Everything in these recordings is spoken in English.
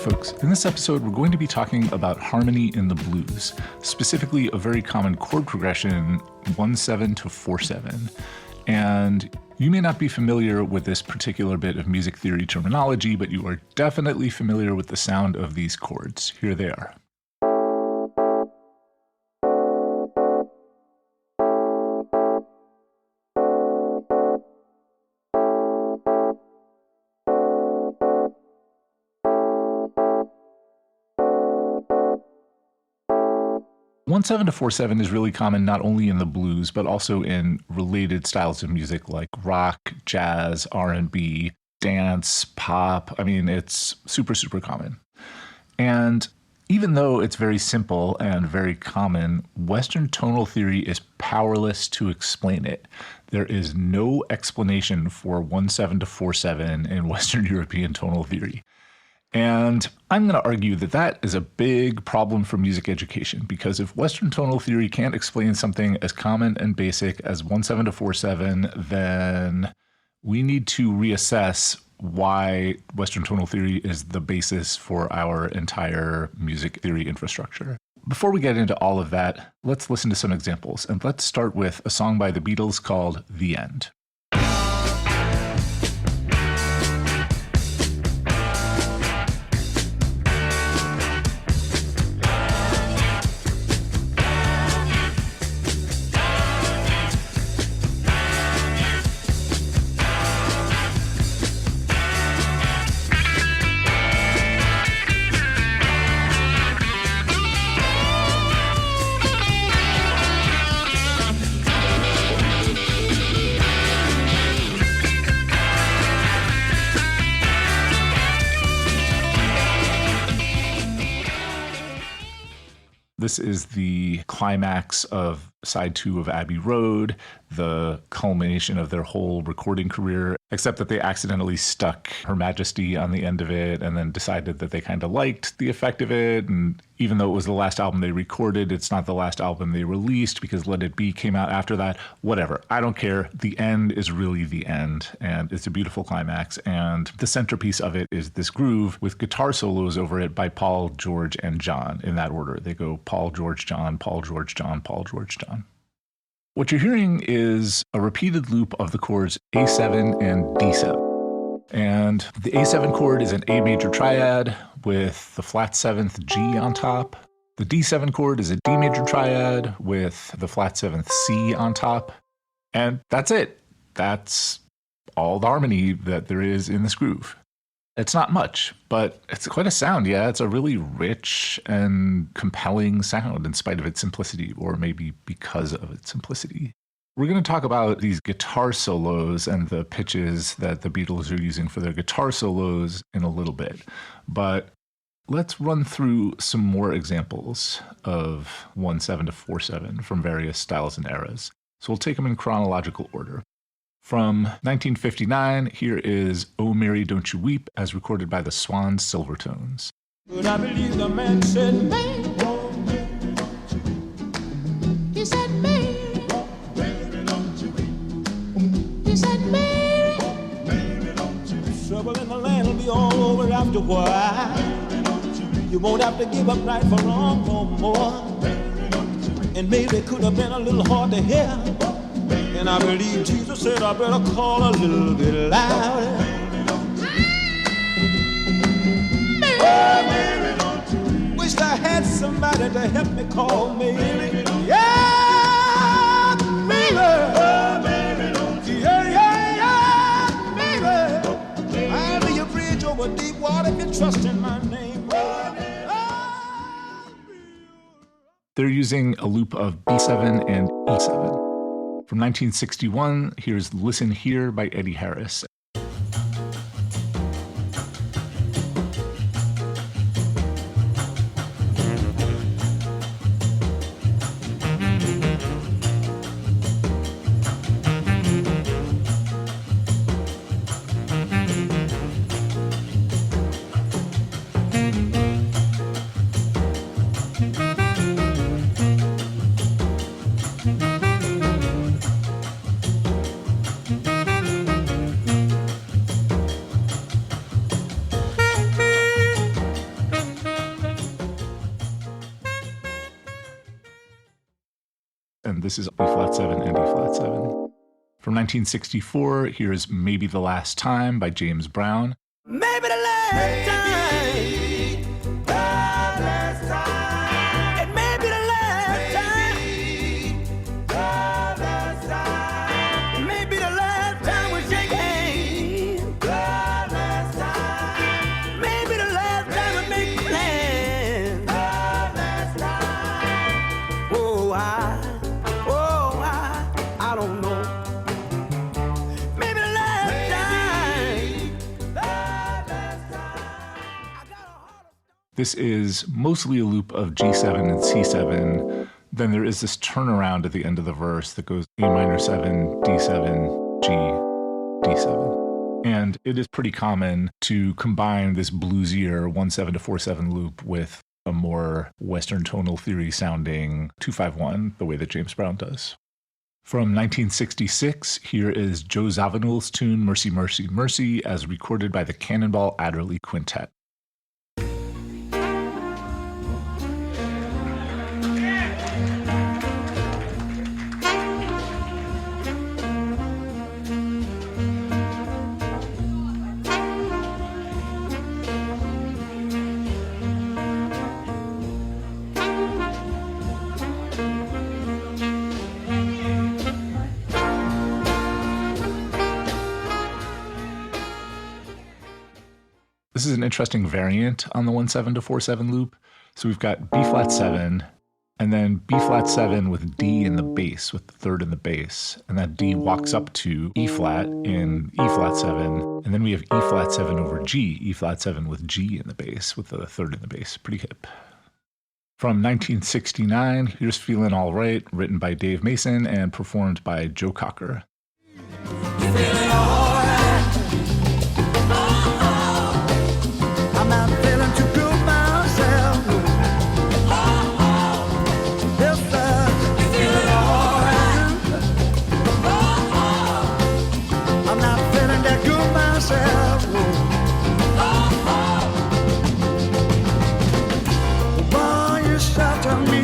folks. In this episode, we're going to be talking about harmony in the blues, specifically a very common chord progression, 1/7 to 4/7. And you may not be familiar with this particular bit of music theory terminology, but you are definitely familiar with the sound of these chords. Here they are. 1/7 to 4/7 is really common not only in the blues, but also in related styles of music like rock, jazz, R&B, dance, pop. I mean, it's super, super common. And even though it's very simple and very common, Western tonal theory is powerless to explain it. There is no explanation for 1/7 to 4/7 in Western European tonal theory. And I'm going to argue that that is a big problem for music education, because if Western tonal theory can't explain something as common and basic as 1/7 to 4/7, then we need to reassess why Western tonal theory is the basis for our entire music theory infrastructure. Before we get into all of that, let's listen to some examples, and let's start with a song by the Beatles called The End. This is the climax of side 2 of Abbey Road, the culmination of their whole recording career, except that they accidentally stuck Her Majesty on the end of it and then decided that they kind of liked the effect of it. And even though it was the last album they recorded, it's not the last album they released because Let It Be came out after that. Whatever. I don't care. The end is really the end, and it's a beautiful climax. And the centerpiece of it is this groove with guitar solos over it by Paul, George, and John in that order. They go Paul, George, John, Paul, George, John, Paul, George, John. What you're hearing is a repeated loop of the chords A7 and D7. And the A7 chord is an A major triad with the flat 7th G on top. The D7 chord is a D major triad with the flat 7th C on top. And that's it. That's all the harmony that there is in this groove. It's not much, but it's quite a sound. Yeah, it's a really rich and compelling sound in spite of its simplicity, or maybe because of its simplicity. We're going to talk about these guitar solos and the pitches that the Beatles are using for their guitar solos in a little bit. But let's run through some more examples of 1/7 to 4/7 from various styles and eras. So we'll take them in chronological order. From 1959, here is Oh Mary Don't You Weep, as recorded by the Swan Silvertones. But I believe the man said, Mary, oh, Mary, don't you weep. He said, Mary, oh, Mary, don't you weep. He said, Mary, oh, Mary, don't you weep. Trouble in the land will be all over after a while. Mary, don't you weep. You won't have to give up right for wrong no more. Mary, don't you weep. And maybe it could have been a little hard to hear. And I believe Jesus said I better call a little bit louder. Mary, don't you wish I had somebody to help me call Mary. Yeah, Mary. Mary, don't you? Yeah, Mary. I'll be your bridge over deep water if you trust in my name. They're using a loop of B7 and E7. From 1961, here's Listen Here by Eddie Harris. and this is B flat 7 and E flat 7. From 1964, here's Maybe the Last Time by James Brown. Maybe the last time. The last time. It may be the last time. The last time. Maybe the last time we shake hands. The last time. Maybe the last time we make plans. The last time. Oh, I don't know. Maybe the last time. The last time. I got a heart of... This is mostly a loop of G7 and C7. Then there is this turnaround at the end of the verse that goes A minor 7, D7, G, D7. And it is pretty common to combine this bluesier 1/7 to 4/7 loop with a more Western tonal theory sounding 2/5/1, the way that James Brown does. From 1966, here is Joe Zawinul's tune Mercy, Mercy, Mercy as recorded by the Cannonball Adderley Quintet. This is an interesting variant on the 1/7 to 4/7 loop. So we've got B flat 7, and then B flat 7 with D in the bass, with the third in the bass. And that D walks up to E flat in E flat 7. And then we have E flat 7 over G, E flat 7 with G in the bass, with the third in the bass. Pretty hip. From 1969, here's Feelin' All Right, written by Dave Mason and performed by Joe Cocker. Feeling all right. I'm not feeling too good myself. Yes, sir. Feeling all right. I'm not feeling that good myself. Why you shelter me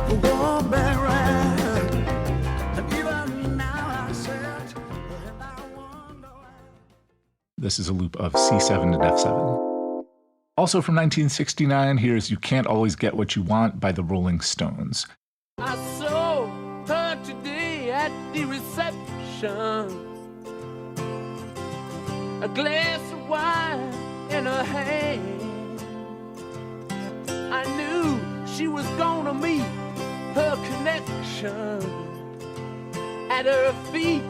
for going back right? And even now I said, and I wonder why. This is a loop of C7 and F7. Also from 1969, here's You Can't Always Get What You Want by the Rolling Stones. I saw her today at the reception. A glass of wine in her hand. I knew she was gonna meet her connection. At her feet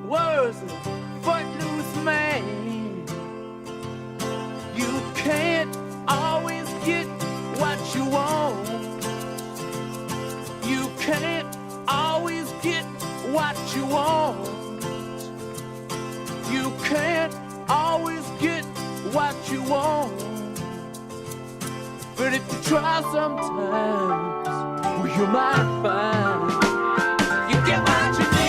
was a footloose man. You can't always get what you want. You can't always get what you want. You can't always get what you want. But if you try sometimes, well, you might find you get what you need.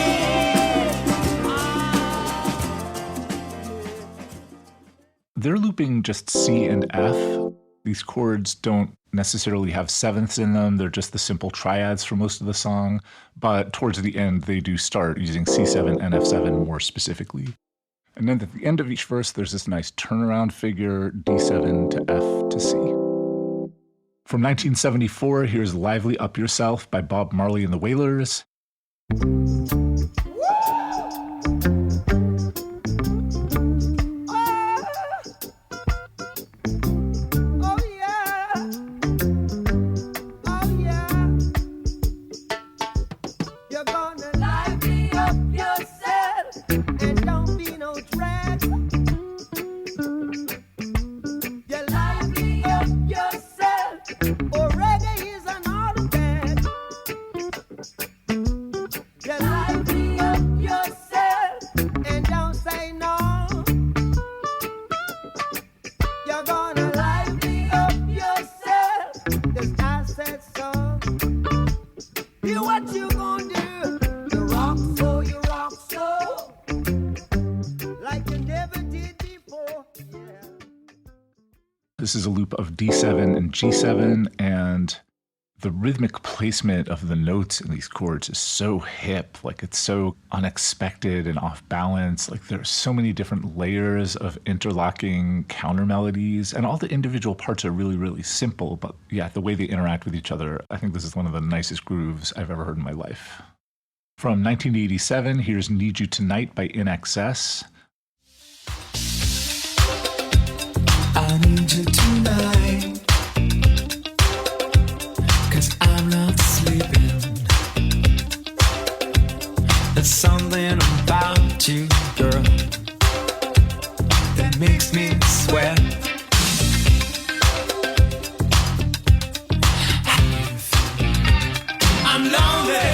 They're looping just C and F. These chords don't necessarily have sevenths in them. They're just the simple triads for most of the song. But towards the end, they do start using C7 and F7 more specifically. And then at the end of each verse, there's this nice turnaround figure, D7 to F to C. From 1974, here's Lively Up Yourself by Bob Marley and the Wailers. This is a loop of D7 and G7, and The rhythmic placement of the notes in these chords is so hip, like it's so unexpected and off balance. Like there's so many different layers of interlocking counter melodies, and all the individual parts are really, really simple. But yeah, the way they interact with each other, I think this is one of the nicest grooves I've ever heard in my life. From 1987, here's Need You Tonight by In Excess. I need you tonight, 'cause I'm not sleeping. There's something about you, girl, that makes me sweat. I'm lonely.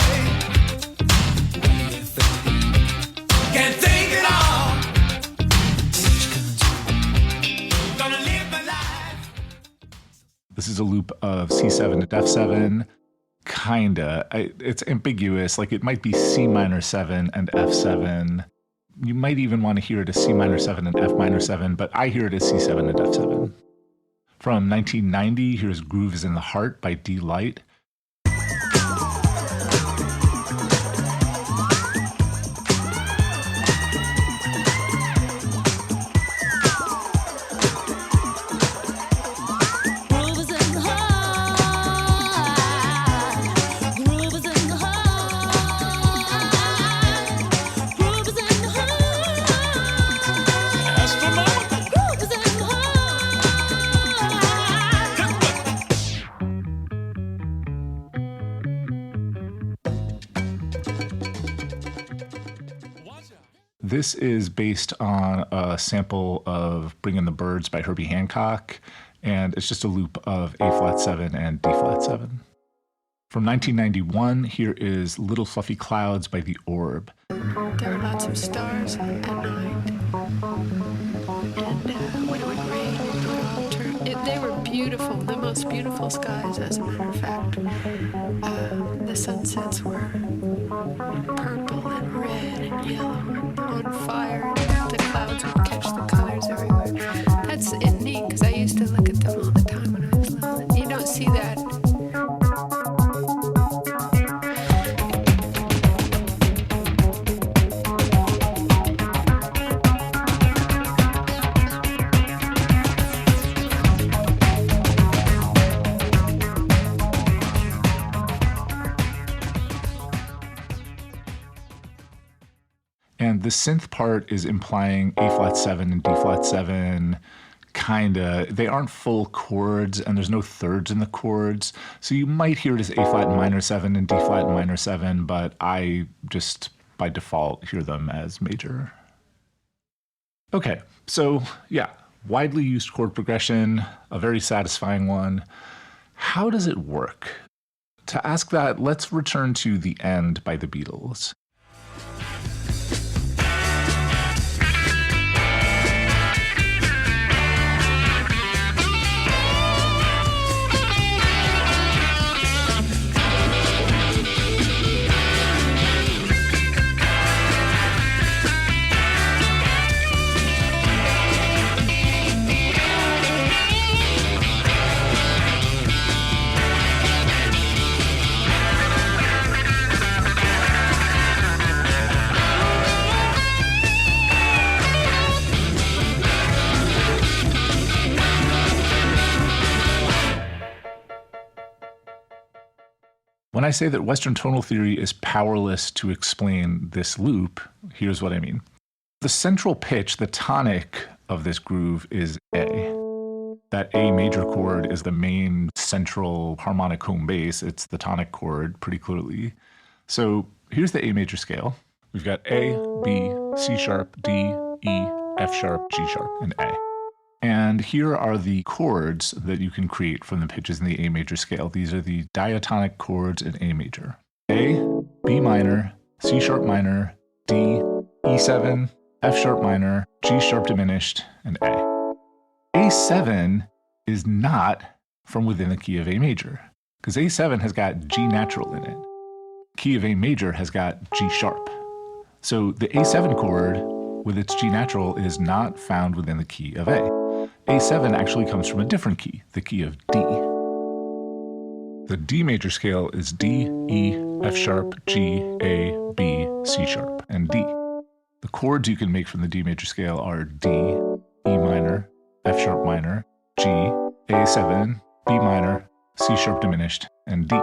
Can't think at all. Gonna live my life. This is a loop of C7 to F7. Kinda. It's ambiguous. Like it might be C minor 7 and F7. You might even want to hear it as C minor 7 and F minor 7, but I hear it as C7 and F7. From 1990, here's Groove is in the Heart by Deee-Lite. This is based on a sample of Bring in the Birds by Herbie Hancock, and it's just a loop of A flat 7 and D flat 7. From 1991, here is Little Fluffy Clouds by The Orb. There were lots of stars at night, and when it would rain, it would all turn. They were beautiful, the most beautiful skies, as a matter of fact. The sunsets were purple and red and yellow and on fire, and the clouds would catch the colors everywhere. That's neat, because I used to look at them all the time when I was little. You don't see that. And the synth part is implying A flat 7 and D flat 7, kinda. They aren't full chords, and there's no thirds in the chords. So you might hear it as A flat minor 7 and D flat minor 7, but I just, by default, hear them as major. Okay, so yeah, widely used chord progression, a very satisfying one. How does it work? To ask that, let's return to The End by the Beatles. When I say that Western tonal theory is powerless to explain this loop, here's what I mean. The central pitch, the tonic of this groove is A. That A major chord is the main central harmonic home base. It's the tonic chord pretty clearly. So here's the A major scale. We've got A, B, C sharp, D, E, F sharp, G sharp, and A. And here are the chords that you can create from the pitches in the A major scale. These are the diatonic chords in A major. A, B minor, C sharp minor, D, E7, F sharp minor, G sharp diminished, and A. A7 is not from within the key of A major, because A7 has got G natural in it. Key of A major has got G sharp. So the A7 chord with its G natural is not found within the key of A. A7 actually comes from a different key, the key of D. The D major scale is D, E, F sharp, G, A, B, C sharp, and D. The chords you can make from the D major scale are D, E minor, F sharp minor, G, A7, B minor, C sharp diminished, and D.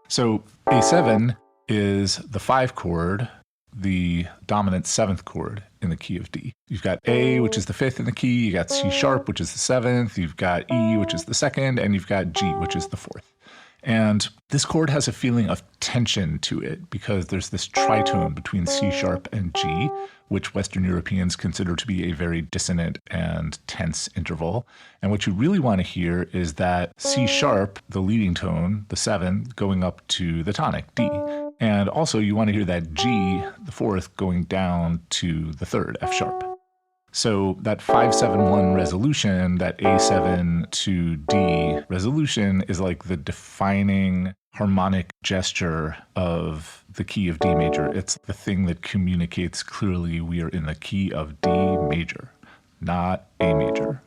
So A7 is the 5 chord, the dominant 7th chord in the key of D. You've got A, which is the 5th in the key, you got C sharp, which is the 7th, you've got E, which is the 2nd, and you've got G, which is the 4th. And this chord has a feeling of tension to it because there's this tritone between C sharp and G, which Western Europeans consider to be a very dissonant and tense interval. And what you really want to hear is that C sharp, the leading tone, the 7, going up to the tonic, D. And also you want to hear that G, the 4th, going down to the 3rd, F sharp. So that 5-7-1 resolution, that A7 to D resolution is like the defining harmonic gesture of the key of D major. It's the thing that communicates clearly we are in the key of D major, not A major.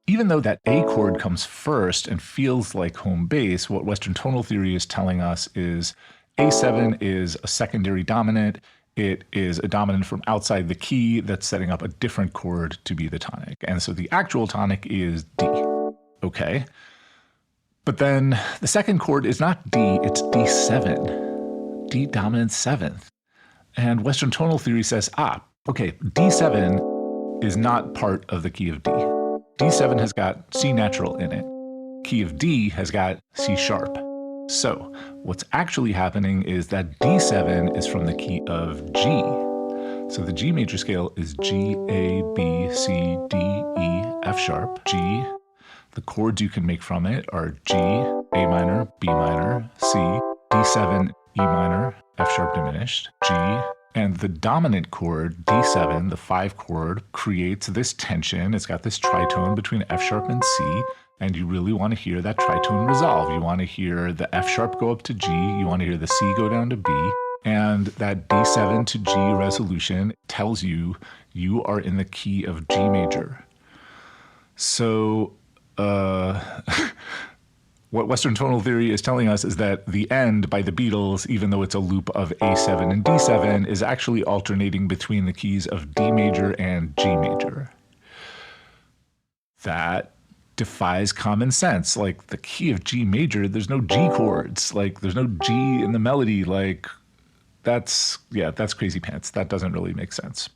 Even though that A chord comes first and feels like home base, what Western tonal theory is telling us is A7 is a secondary dominant. It is a dominant from outside the key that's setting up a different chord to be the tonic. And so the actual tonic is D. Okay. But then the second chord is not D, it's D7. D dominant 7th. And Western tonal theory says, okay, D7 is not part of the key of D. D7 has got C natural in it. Key of D has got C sharp. So what's actually happening is that D7 is from the key of G. So the G major scale is G, A, B, C, D, E, F sharp, G. The chords you can make from it are G, A minor, B minor, C, D7, E minor, F sharp diminished, G. And the dominant chord, D7, the 5 chord, creates this tension. It's got this tritone between F sharp and C. And you really want to hear that tritone resolve. You want to hear the F sharp go up to G. You want to hear the C go down to B. And that D7 to G resolution tells you you are in the key of G major. So what Western tonal theory is telling us is that the end by the Beatles, even though it's a loop of A7 and D7, is actually alternating between the keys of D major and G major. That defies common sense. Like the key of G major, there's no G chords. Like there's no G in the melody. Like that's crazy pants. That doesn't really make sense.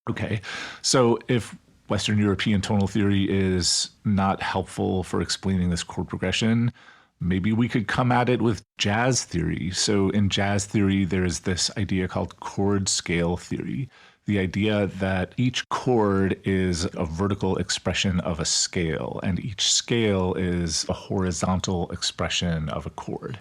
Okay, so if Western European tonal theory is not helpful for explaining this chord progression, maybe we could come at it with jazz theory. So in jazz theory, there's this idea called chord scale theory. The idea that each chord is a vertical expression of a scale, and each scale is a horizontal expression of a chord.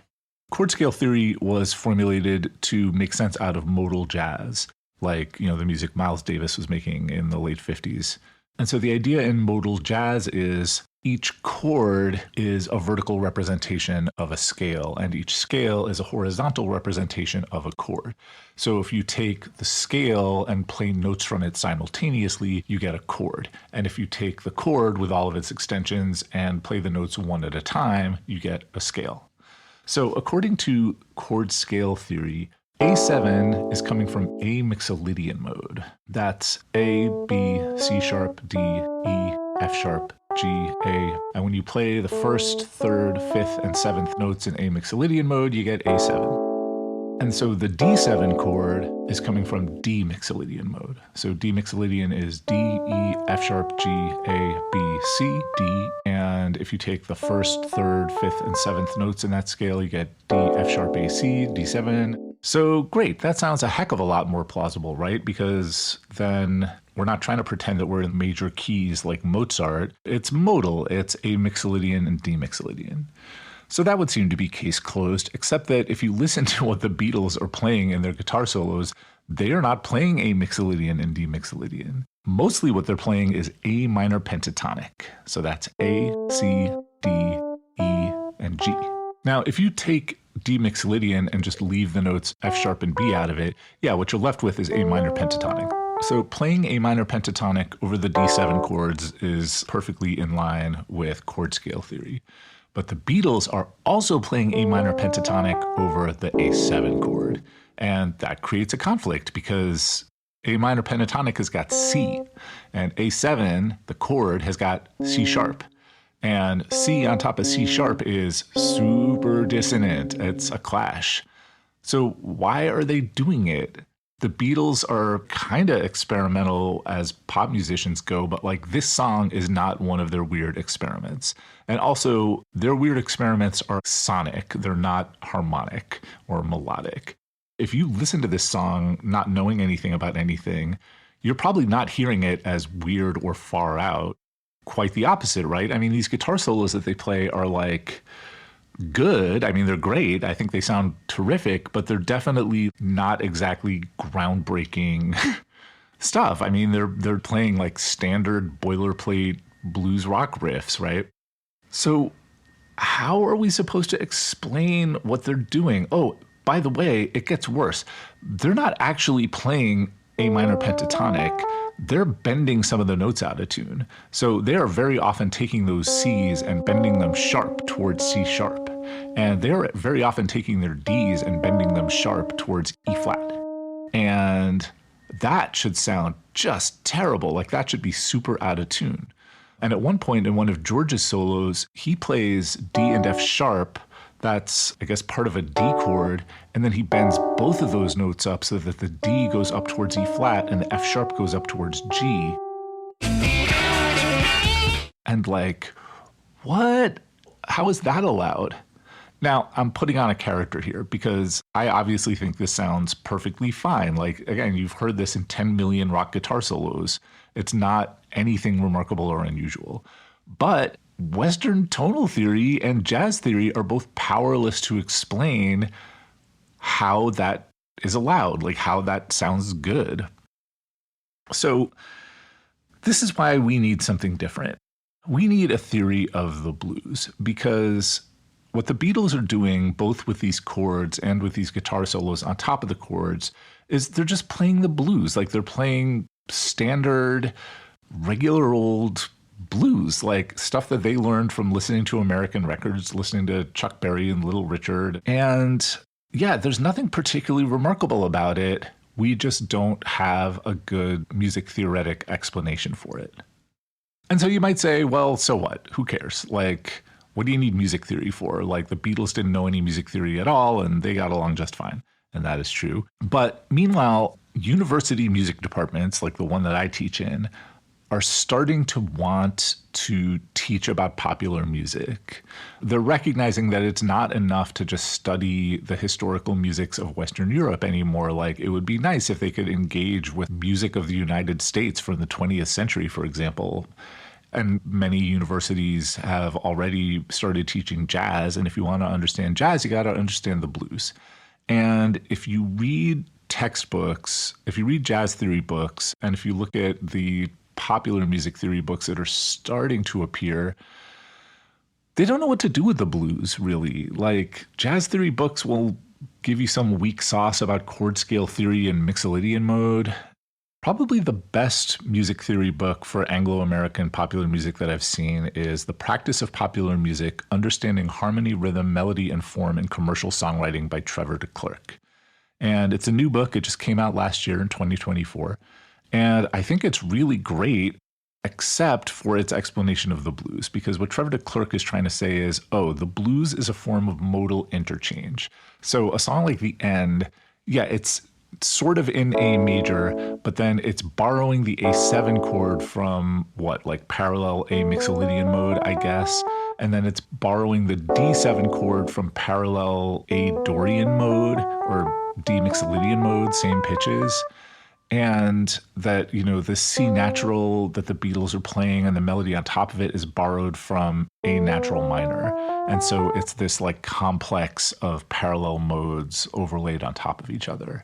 Chord scale theory was formulated to make sense out of modal jazz, like, the music Miles Davis was making in the late 50s. And so the idea in modal jazz is each chord is a vertical representation of a scale, and each scale is a horizontal representation of a chord. So if you take the scale and play notes from it simultaneously, you get a chord. And if you take the chord with all of its extensions and play the notes one at a time, you get a scale. So according to chord scale theory, A7 is coming from A mixolydian mode. That's A, B, C sharp, D, E, F sharp, G, A. And when you play the first, third, fifth, and seventh notes in A mixolydian mode, you get A7. And so the D7 chord is coming from D mixolydian mode. So D mixolydian is D, E, F sharp, G, A, B, C, D. And if you take the first, third, fifth, and seventh notes in that scale, you get D, F sharp, A, C, D7. So great, that sounds a heck of a lot more plausible, right? Because then we're not trying to pretend that we're in major keys like Mozart. It's modal, it's A mixolydian and D mixolydian. So that would seem to be case closed, except that if you listen to what the Beatles are playing in their guitar solos, they are not playing A mixolydian and D mixolydian. Mostly what they're playing is A minor pentatonic. So that's A, C, D, E, and G. Now, if you take D mixolydian and just leave the notes F sharp and B out of it, what you're left with is A minor pentatonic. So playing A minor pentatonic over the D7 chords is perfectly in line with chord scale theory. But the Beatles are also playing A minor pentatonic over the A7 chord. And that creates a conflict because A minor pentatonic has got C, and A7, the chord, has got C sharp. And C on top of C sharp is super dissonant. It's a clash. So why are they doing it? The Beatles are kind of experimental as pop musicians go, but like this song is not one of their weird experiments. And also, their weird experiments are sonic. They're not harmonic or melodic. If you listen to this song not knowing anything about anything, you're probably not hearing it as weird or far out. Quite the opposite, right? I mean, these guitar solos that they play are like good. I mean, they're great. I think they sound terrific, but they're definitely not exactly groundbreaking stuff. I mean, they're playing like standard boilerplate blues rock riffs, right? So how are we supposed to explain what they're doing? Oh, by the way, it gets worse. They're not actually playing A minor pentatonic. They're bending some of the notes out of tune. So they are very often taking those C's and bending them sharp towards C sharp. And they're very often taking their D's and bending them sharp towards E flat. And that should sound just terrible. Like that should be super out of tune. And at one point in one of George's solos, he plays D and F sharp. That's, I guess, part of a D chord, and then he bends both of those notes up so that the D goes up towards E flat and the F sharp goes up towards G. And like, what? How is that allowed? Now, I'm putting on a character here because I obviously think this sounds perfectly fine. Like, again, you've heard this in 10 million rock guitar solos. It's not anything remarkable or unusual. But Western tonal theory and jazz theory are both powerless to explain how that is allowed, like how that sounds good. So this is why we need something different. We need a theory of the blues, because what the Beatles are doing, both with these chords and with these guitar solos on top of the chords, is they're just playing the blues. Like they're playing standard, regular old blues, like stuff that they learned from listening to American records, listening to Chuck Berry and Little Richard. And yeah, there's nothing particularly remarkable about it. We just don't have a good music theoretic explanation for it. And so you might say, well, so what? Who cares? Like, what do you need music theory for? Like the Beatles didn't know any music theory at all, and they got along just fine. And that is true. But meanwhile, university music departments, like the one that I teach in, are starting to want to teach about popular music. They're recognizing that it's not enough to just study the historical musics of Western Europe anymore. Like, it would be nice if they could engage with music of the United States from the 20th century, for example. And many universities have already started teaching jazz. And if you want to understand jazz, you got to understand the blues. And if you read textbooks, if you read jazz theory books, and if you look at the popular music theory books that are starting to appear, they don't know what to do with the blues, really. Like, jazz theory books will give you some weak sauce about chord scale theory and mixolydian mode. Probably the best music theory book for Anglo-American popular music that I've seen is The Practice of Popular Music, Understanding Harmony, Rhythm, Melody, and Form in Commercial Songwriting by Trevor DeClercq. And it's a new book. It just came out last year in 2024. And I think it's really great, except for its explanation of the blues, because what Trevor DeClercq is trying to say is, oh, the blues is a form of modal interchange. So a song like The End, yeah, it's sort of in A major, but then it's borrowing the A7 chord from like parallel A mixolydian mode, I guess. And then it's borrowing the D7 chord from parallel A Dorian mode or D mixolydian mode, same pitches. And that, you know, the C natural that the Beatles are playing and the melody on top of it is borrowed from A natural minor. And so it's this like complex of parallel modes overlaid on top of each other.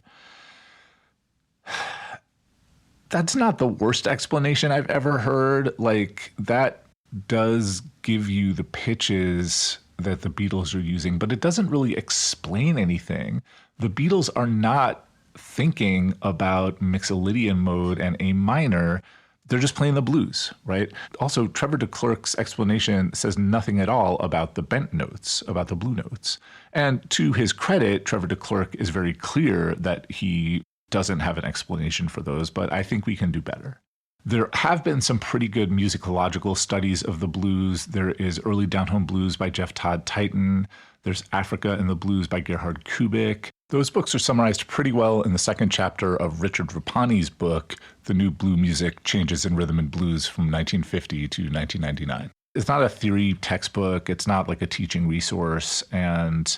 That's not the worst explanation I've ever heard. Like, that does give you the pitches that the Beatles are using, but it doesn't really explain anything. The Beatles are not thinking about mixolydian mode and A minor. they're just playing the blues, right? Also, Trevor DeClerc's explanation says nothing at all about the bent notes, about the blue notes. And to his credit, Trevor DeClerc is very clear that he doesn't have an explanation for those, but I think we can do better. There have been some pretty good musicological studies of the blues. There is Early Down Home Blues by Jeff Todd Titan. There's Africa in the Blues by Gerhard Kubik. Those books are summarized pretty well in the second chapter of Richard Rapani's book, The New Blue Music Changes in Rhythm and Blues from 1950 to 1999. It's not a theory textbook. It's not like a teaching resource. And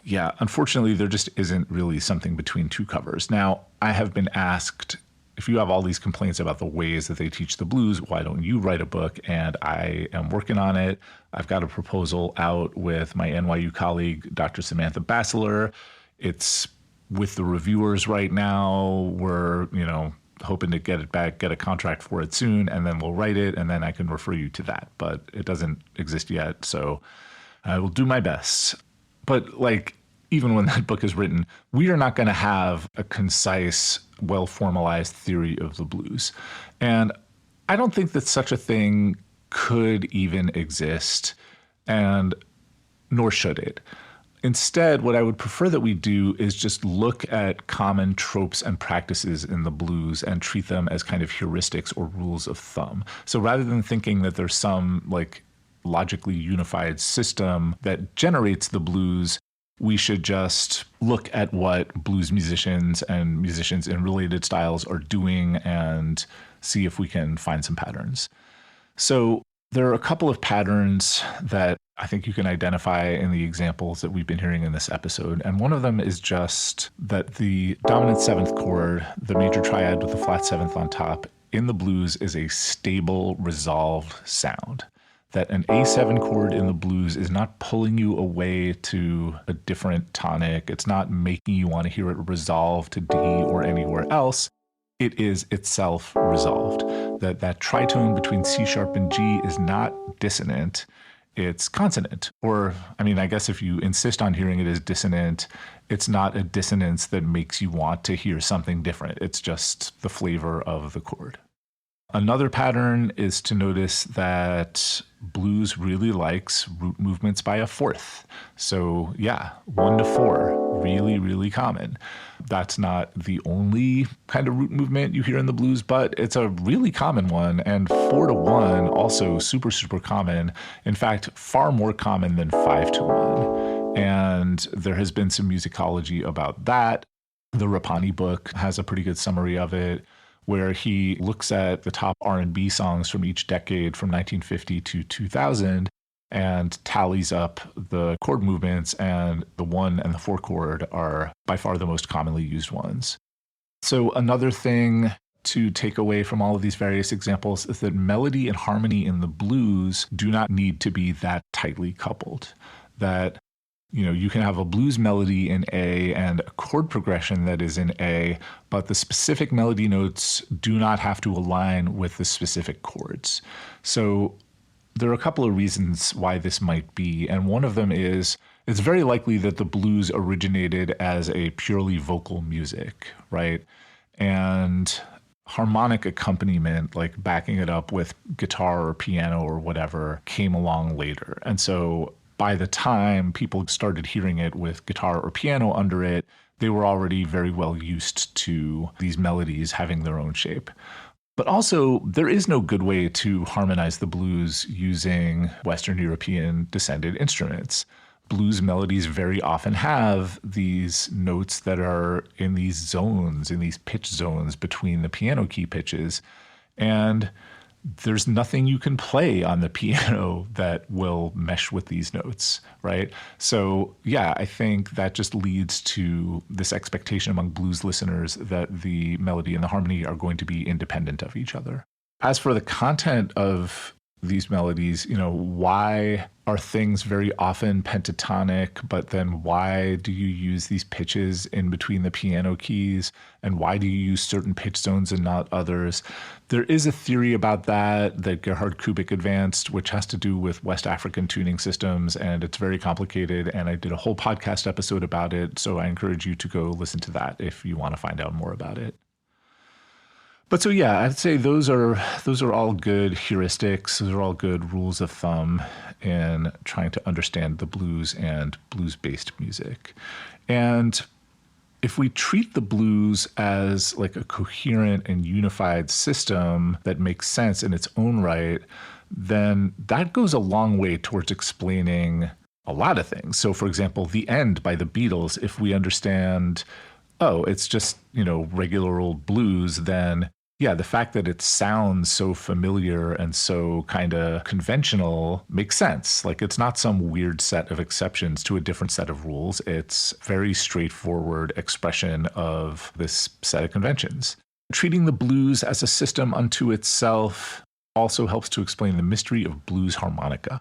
yeah, unfortunately, there just isn't really something between two covers. Now, I have been asked, if you have all these complaints about the ways that they teach the blues, why don't you write a book? And I am working on it. I've got a proposal out with my NYU colleague, Dr. Samantha Bassler. It's with the reviewers right now. We're, hoping to get it back, get a contract for it soon, and then we'll write it, and then I can refer you to that. But it doesn't exist yet, so I will do my best. But even when that book is written, we are not going to have a concise, well-formalized theory of the blues. And I don't think that such a thing could even exist, and nor should it. Instead, what I would prefer that we do is just look at common tropes and practices in the blues and treat them as kind of heuristics or rules of thumb. So rather than thinking that there's some logically unified system that generates the blues, we should just look at what blues musicians and musicians in related styles are doing and see if we can find some patterns. So there are a couple of patterns that I think you can identify in the examples that we've been hearing in this episode. And one of them is just that the dominant seventh chord, the major triad with the flat seventh on top, in the blues is a stable, resolved sound. That an A7 chord in the blues is not pulling you away to a different tonic. It's not making you want to hear it resolve to D or anywhere else. It is itself resolved. That tritone between C sharp and G is not dissonant. It's consonant. Or, I guess if you insist on hearing it as dissonant, it's not a dissonance that makes you want to hear something different. It's just the flavor of the chord. Another pattern is to notice that blues really likes root movements by a fourth. So 1 to 4, really, really common. That's not the only kind of root movement you hear in the blues, but it's a really common one. And 4 to 1, also super, super common. In fact, far more common than 5 to 1. And there has been some musicology about that. The Rapani book has a pretty good summary of it, where he looks at the top R&B songs from each decade from 1950 to 2000 and tallies up the chord movements, and the 1 and the 4 chord are by far the most commonly used ones. So another thing to take away from all of these various examples is that melody and harmony in the blues do not need to be that tightly coupled. That you can have a blues melody in A and a chord progression that is in A, but the specific melody notes do not have to align with the specific chords. So there are a couple of reasons why this might be, and one of them is it's very likely that the blues originated as a purely vocal music, right? And harmonic accompaniment, like backing it up with guitar or piano or whatever, came along later. And so by the time people started hearing it with guitar or piano under it, they were already very well used to these melodies having their own shape. But also, there is no good way to harmonize the blues using Western European descended instruments. Blues melodies very often have these notes that are in these zones, in these pitch zones between the piano key pitches. And there's nothing you can play on the piano that will mesh with these notes, right? So I think that just leads to this expectation among blues listeners that the melody and the harmony are going to be independent of each other. As for the content of these melodies, why are things very often pentatonic, but then why do you use these pitches in between the piano keys? And why do you use certain pitch zones and not others? There is a theory about that Gerhard Kubik advanced, which has to do with West African tuning systems, and it's very complicated. And I did a whole podcast episode about it, so I encourage you to go listen to that if you want to find out more about it. But so yeah, I'd say those are all good heuristics. Those are all good rules of thumb in trying to understand the blues and blues-based music. And if we treat the blues as like a coherent and unified system that makes sense in its own right, then that goes a long way towards explaining a lot of things. So for example, The End by the Beatles, if we understand, oh, it's just, regular old blues, then yeah, the fact that it sounds so familiar and so kind of conventional makes sense. Like it's not some weird set of exceptions to a different set of rules. It's very straightforward expression of this set of conventions. Treating the blues as a system unto itself also helps to explain the mystery of blues harmonica.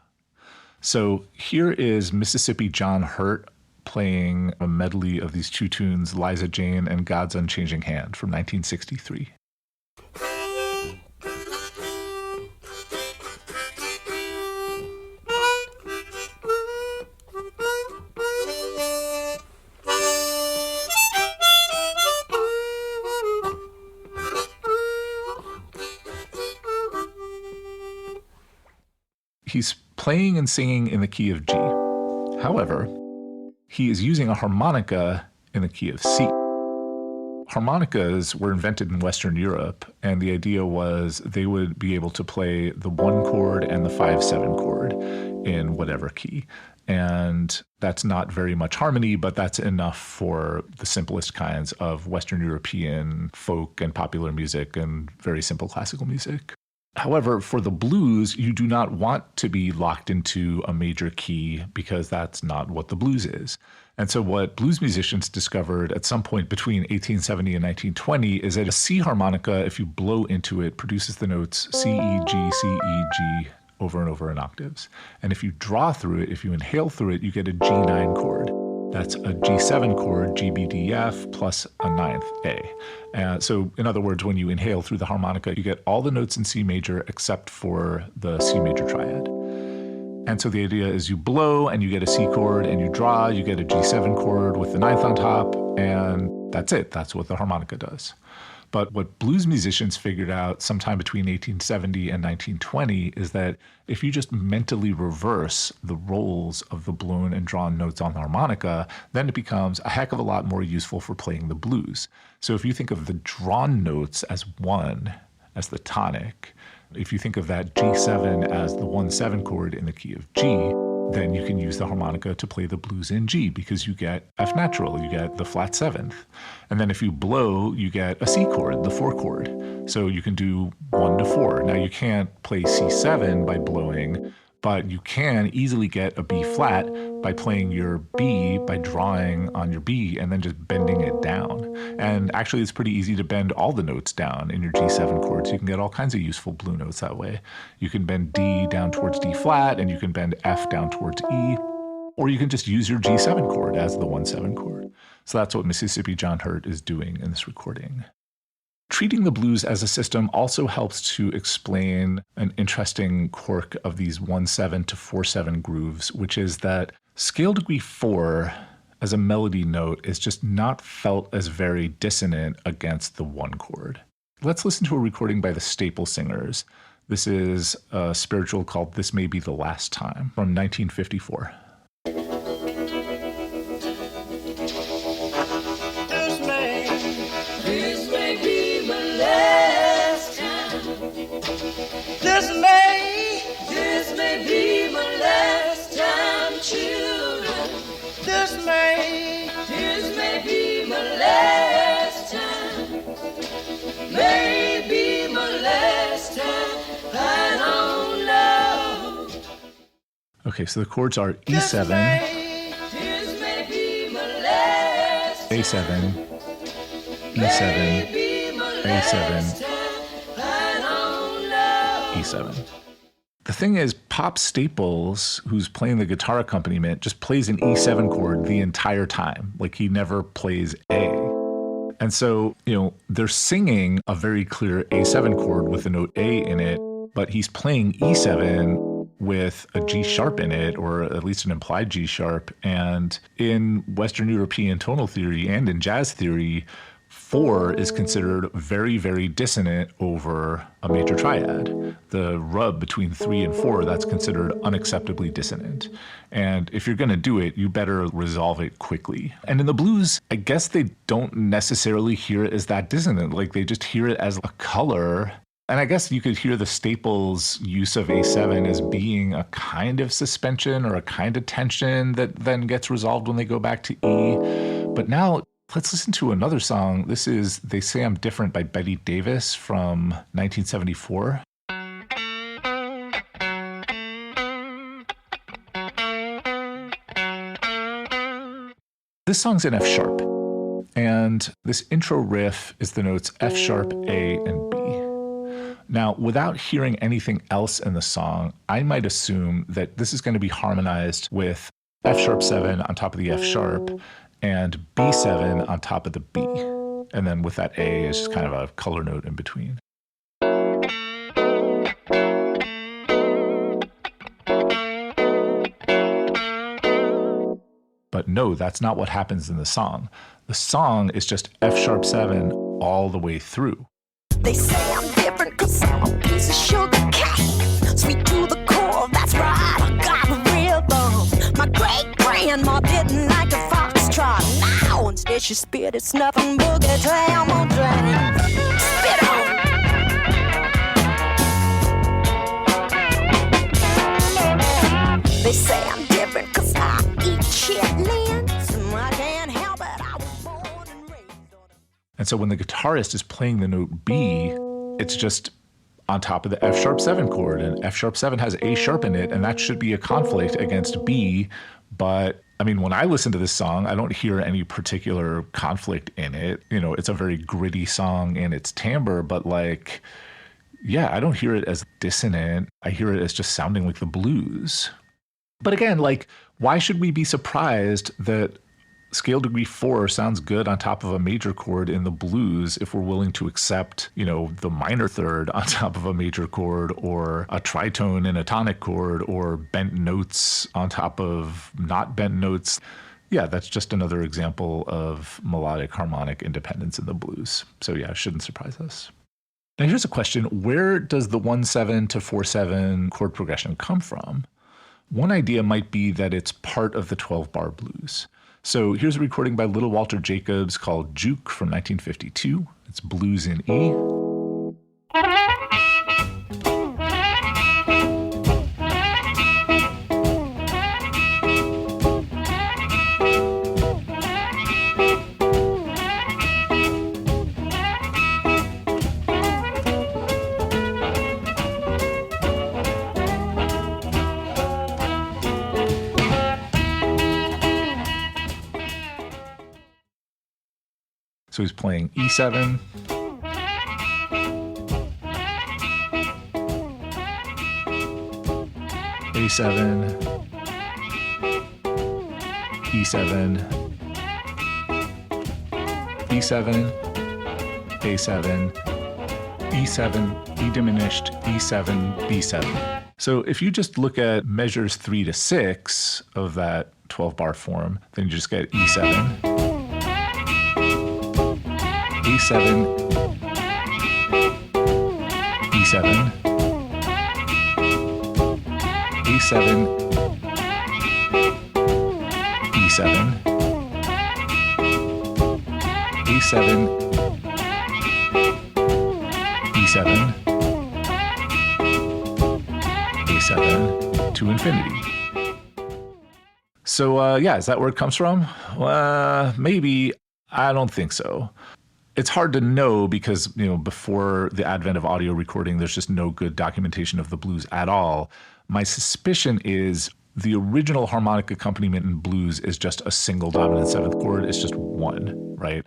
So here is Mississippi John Hurt playing a medley of these two tunes, Liza Jane and God's Unchanging Hand from 1963. He's playing and singing in the key of G. However, he is using a harmonica in the key of C. Harmonicas were invented in Western Europe, and the idea was they would be able to play the 1 chord and the 5/7 chord in whatever key. And that's not very much harmony, but that's enough for the simplest kinds of Western European folk and popular music and very simple classical music. However, for the blues, you do not want to be locked into a major key because that's not what the blues is. And so what blues musicians discovered at some point between 1870 and 1920 is that a C harmonica, if you blow into it, produces the notes C, E, G, C, E, G over and over in octaves. And if you draw through it, if you inhale through it, you get a G9 chord. That's a G7 chord, G, B, D, F, plus a 9th A. So in other words, when you inhale through the harmonica, you get all the notes in C major except for the C major triad. And so the idea is you blow and you get a C chord, and you draw, you get a G7 chord with the 9th on top, and that's it. That's what the harmonica does. But what blues musicians figured out sometime between 1870 and 1920 is that if you just mentally reverse the roles of the blown and drawn notes on the harmonica, then it becomes a heck of a lot more useful for playing the blues. So if you think of the drawn notes as 1, as the tonic, if you think of that G7 as the 1/7 chord in the key of G, then you can use the harmonica to play the blues in G because you get F natural, you get the flat 7th. And then if you blow, you get a C chord, the 4 chord. So you can do 1 to 4. Now you can't play C7 by blowing, but you can easily get a B flat by playing your B, by drawing on your B and then just bending it down. And actually it's pretty easy to bend all the notes down in your G7 chords. You can get all kinds of useful blue notes that way. You can bend D down towards D flat, and you can bend F down towards E, or you can just use your G7 chord as the 1/7 chord. So that's what Mississippi John Hurt is doing in this recording. Treating the blues as a system also helps to explain an interesting quirk of these 1/7 to 4/7 grooves, which is that scale degree 4 as a melody note is just not felt as very dissonant against the 1 chord. Let's listen to a recording by the Staple Singers. This is a spiritual called This May Be the Last Time from 1954. This may be my last time, children. This may be my last time. Maybe my last time. I don't know. Okay, so the chords are E7, This may be my last A7, E7, A7, E7. The thing is, Pop Staples, who's playing the guitar accompaniment, just plays an E7 chord the entire time. Like he never plays A. And so, they're singing a very clear A7 chord with the note A in it, but he's playing E7 with a G sharp in it, or at least an implied G sharp. And in Western European tonal theory and in jazz theory, 4 is considered very, very dissonant over a major triad. The rub between 3 and 4, that's considered unacceptably dissonant. And if you're going to do it, you better resolve it quickly. And in the blues, I guess they don't necessarily hear it as that dissonant. Like they just hear it as a color. And I guess you could hear the Staples use of A7 as being a kind of suspension or a kind of tension that then gets resolved when they go back to E. But now let's listen to another song. This is They Say I'm Different by Betty Davis from 1974. This song's in F sharp. And this intro riff is the notes F sharp, A, and B. Now, without hearing anything else in the song, I might assume that this is going to be harmonized with F sharp 7 on top of the F sharp and B7 on top of the B. And then with that A is just kind of a color note in between. But no, that's not what happens in the song. The song is just F sharp 7 all the way through. They say I'm different cause I'm a piece of sugar cane. Sweet to the core, that's right, I got a rhythm. My great-grandma didn't like the foxtrot. Now instead she spit, it's nothing boogie jam or jam. Spit on! They say I'm different cause I eat chitlins. And I can't help it, I was born and raised on it. And so when the guitarist is playing the note B, it's just on top of the F sharp 7 chord, and F sharp 7 has A sharp in it, and that should be a conflict against B. But I mean, when I listen to this song, I don't hear any particular conflict in it. You know, it's a very gritty song in its timbre, but like, yeah, I don't hear it as dissonant. I hear it as just sounding like the blues. But again, like, why should we be surprised that scale degree 4 sounds good on top of a major chord in the blues if we're willing to accept, you know, the minor third on top of a major chord, or a tritone in a tonic chord, or bent notes on top of not bent notes? Yeah, that's just another example of melodic harmonic independence in the blues. So yeah, it shouldn't surprise us. Now here's a question. Where does the 1-7 to 4-7 chord progression come from? One idea might be that it's part of the 12-bar blues. So here's a recording by Little Walter Jacobs called Juke from 1952. It's blues in E. So he's playing E7, A7, E7, E7, A7, E7, E diminished, E7, B7. So if you just look at measures 3 to 6 of that 12-bar form, then you just get E7, E7, E7, E7, E7, E7, E7, A7 to infinity. So yeah, is that where it comes from? Maybe. I don't think so. It's hard to know because, you know, before the advent of audio recording, there's just no good documentation of the blues at all. My suspicion is the original harmonic accompaniment in blues is just a single dominant seventh chord. It's just 1, right?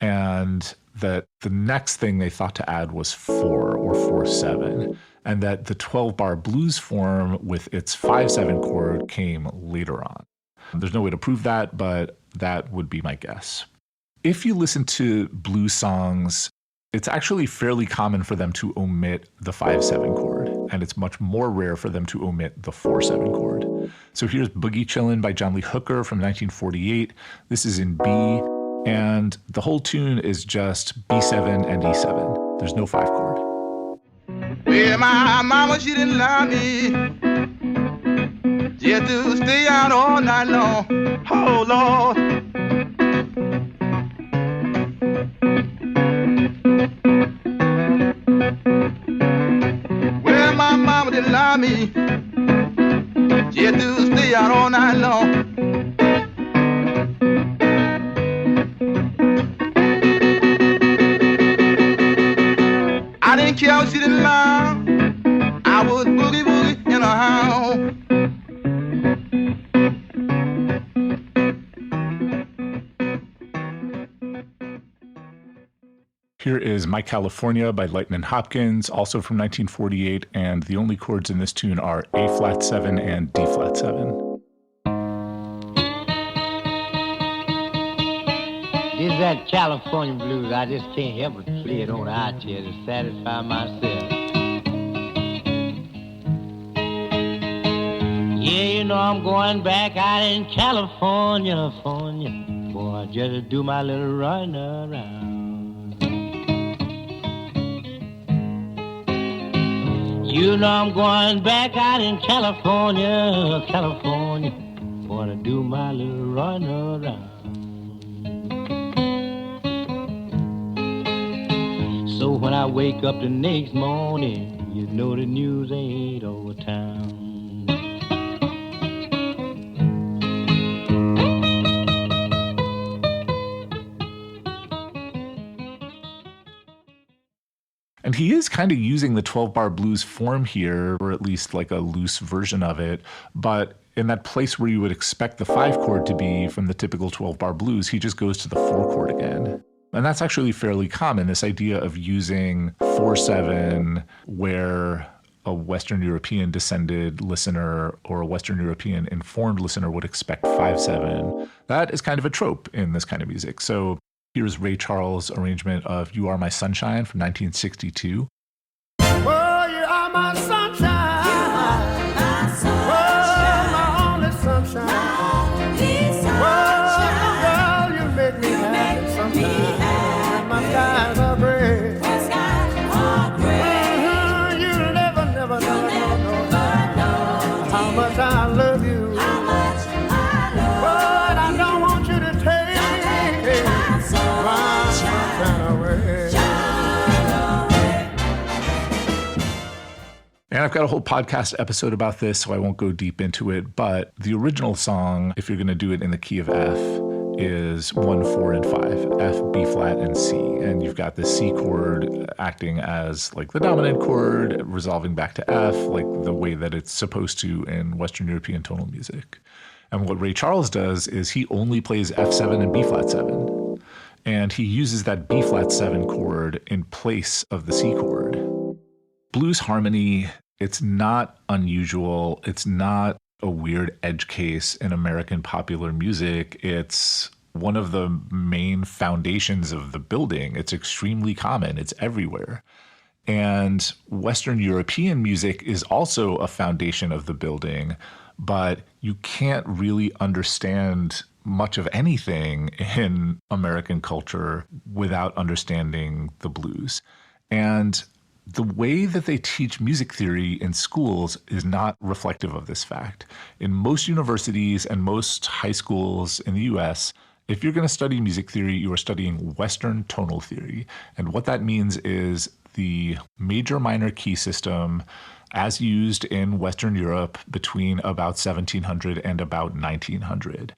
And that the next thing they thought to add was 4 or 4-7, and that the 12-bar blues form with its 5-7 chord came later on. There's no way to prove that, but that would be my guess. If you listen to blues songs, it's actually fairly common for them to omit the 5-7 chord, and it's much more rare for them to omit the 4-7 chord. So here's Boogie Chillen by John Lee Hooker from 1948. This is in B, And the whole tune is just B7 and E7. There's no 5 chord. Well, my mama, she didn't lie me. She had to stay out all night long. Oh, Lord. Well, my mama didn't lie me. She had to stay out all night long. I didn't care if she didn't lie. I was boogie boogie in a house. Here is My California by Lightnin and Hopkins, also from 1948, and the only chords in this tune are A flat 7 and D flat 7. This is that California blues. I just can't help but play it on out here to satisfy myself. Yeah, you know I'm going back out in California, California. Boy, I just do my little run around. You know I'm going back out in California, California. Boy, I do my little run around. So when I wake up the next morning, you know the news ain't over town. And he is kind of using the 12-bar blues form here, or at least like a loose version of it, but in that place where you would expect the 5 chord to be from the typical 12-bar blues, he just goes to the 4 chord again. And that's actually fairly common, this idea of using 4/7 where a Western European descended listener or a Western European informed listener would expect 5/7. That is kind of a trope in this kind of music. So here's Ray Charles' arrangement of You Are My Sunshine from 1962. Oh, you are my sunshine. Oh, my only sunshine. Oh, girl, you make me happy sometimes. My skies are gray. You never know how much I love you. But I don't want you to take my sunshine away. And I've got a whole podcast episode about this, so I won't go deep into it. But the original song, if you're going to do it in the key of F, is 1, 4, and 5, F, B flat, and C. And you've got the C chord acting as like the dominant chord, resolving back to F, like the way that it's supposed to in Western European tonal music. And what Ray Charles does is he only plays F7 and B flat 7. And he uses that B flat 7 chord in place of the C chord. Blues harmony, it's not unusual. It's not a weird edge case in American popular music. It's one of the main foundations of the building. It's extremely common. It's everywhere. And Western European music is also a foundation of the building, but you can't really understand much of anything in American culture without understanding the blues. And the way that they teach music theory in schools is not reflective of this fact. In most universities and most high schools in the US, if you're going to study music theory, you are studying Western tonal theory. And what that means is the major minor key system as used in Western Europe between about 1700 and about 1900.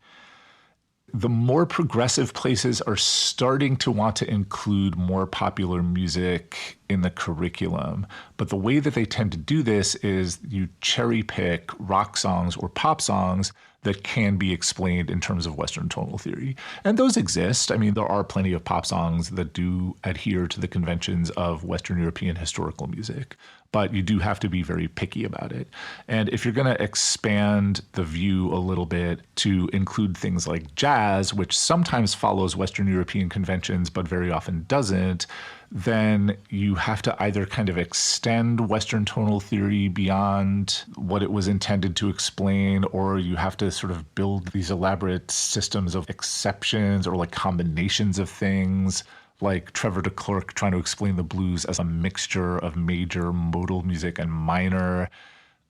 The more progressive places are starting to want to include more popular music in the curriculum. But the way that they tend to do this is you cherry pick rock songs or pop songs that can be explained in terms of Western tonal theory. And those exist. I mean, there are plenty of pop songs that do adhere to the conventions of Western European historical music, but you do have to be very picky about it. And if you're going to expand the view a little bit to include things like jazz, which sometimes follows Western European conventions, but very often doesn't, then you have to either kind of extend Western tonal theory beyond what it was intended to explain, or you have to sort of build these elaborate systems of exceptions or like combinations of things, like Trevor de Klerk trying to explain the blues as a mixture of major modal music and minor.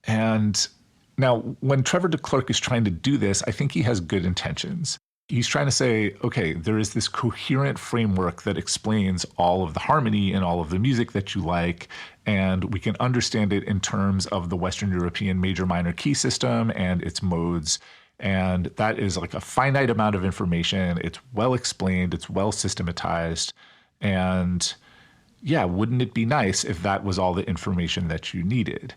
And now, when Trevor de Klerk is trying to do this, I think he has good intentions. He's trying to say, okay, there is this coherent framework that explains all of the harmony and all of the music that you like, and we can understand it in terms of the Western European major-minor key system and its modes. And that is like a finite amount of information. It's well explained, it's well systematized. And yeah, wouldn't it be nice if that was all the information that you needed?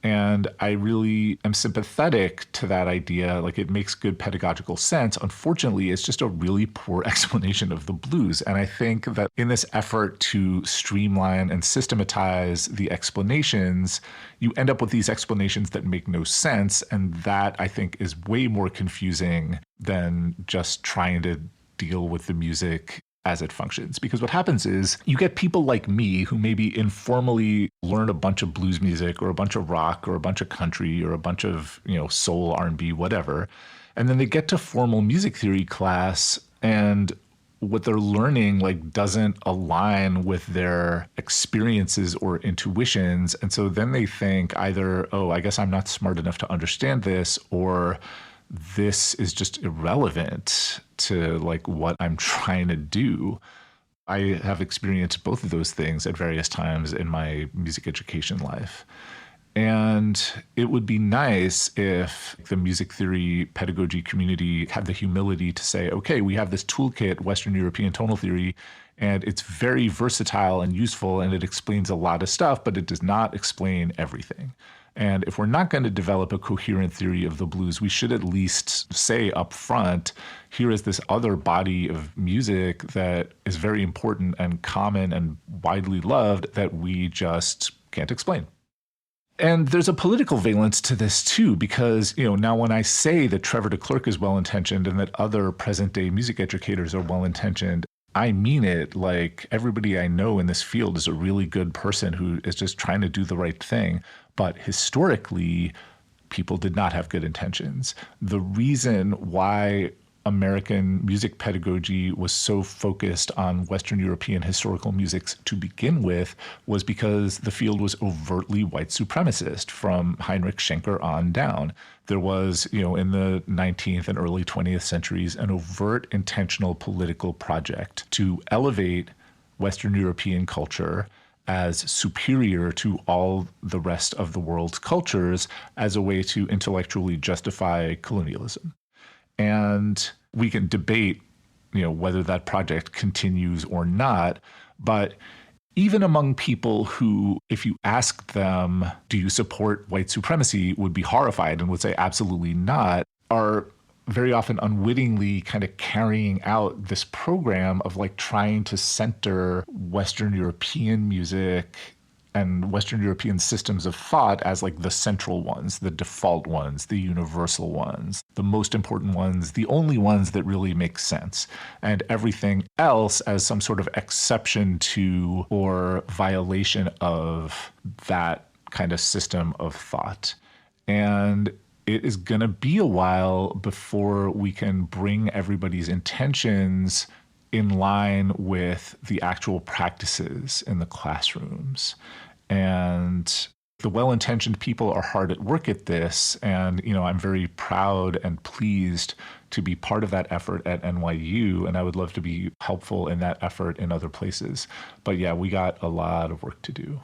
And I really am sympathetic to that idea. Like, it makes good pedagogical sense. Unfortunately, it's just a really poor explanation of the blues. And I think that in this effort to streamline and systematize the explanations, you end up with these explanations that make no sense. And that, I think, is way more confusing than just trying to deal with the music as it functions. Because what happens is you get people like me who maybe informally learn a bunch of blues music or a bunch of rock or a bunch of country or a bunch of, soul, R&B, whatever. And then they get to formal music theory class, and what they're learning doesn't align with their experiences or intuitions. And so then they think either, oh, I guess I'm not smart enough to understand this, or this is just irrelevant to what I'm trying to do. I have experienced both of those things at various times in my music education life. And it would be nice if the music theory pedagogy community had the humility to say, okay, we have this toolkit, Western European tonal theory, and it's very versatile and useful, and it explains a lot of stuff, but it does not explain everything. And if we're not going to develop a coherent theory of the blues, we should at least say up front, here is this other body of music that is very important and common and widely loved that we just can't explain. And there's a political valence to this too, because, now when I say that Trevor de Klerk is well-intentioned and that other present-day music educators are well-intentioned, I mean it. Like, everybody I know in this field is a really good person who is just trying to do the right thing. But historically, people did not have good intentions. The reason why American music pedagogy was so focused on Western European historical musics to begin with was because the field was overtly white supremacist from Heinrich Schenker on down. There was, in the 19th and early 20th centuries, an overt intentional political project to elevate Western European culture as superior to all the rest of the world's cultures as a way to intellectually justify colonialism. And we can debate, whether that project continues or not, but even among people who, if you asked them, do you support white supremacy, would be horrified and would say absolutely not, are very often unwittingly kind of carrying out this program of trying to center Western European music and Western European systems of thought as the central ones, the default ones, the universal ones, the most important ones, the only ones that really make sense, and everything else as some sort of exception to or violation of that kind of system of thought. And it is going to be a while before we can bring everybody's intentions in line with the actual practices in the classrooms. And the well-intentioned people are hard at work at this. And, I'm very proud and pleased to be part of that effort at NYU. And I would love to be helpful in that effort in other places. But yeah, we got a lot of work to do.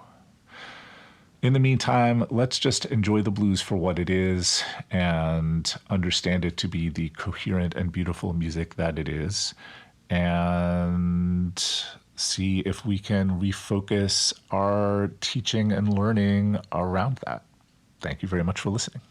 In the meantime, let's just enjoy the blues for what it is and understand it to be the coherent and beautiful music that it is, and see if we can refocus our teaching and learning around that. Thank you very much for listening.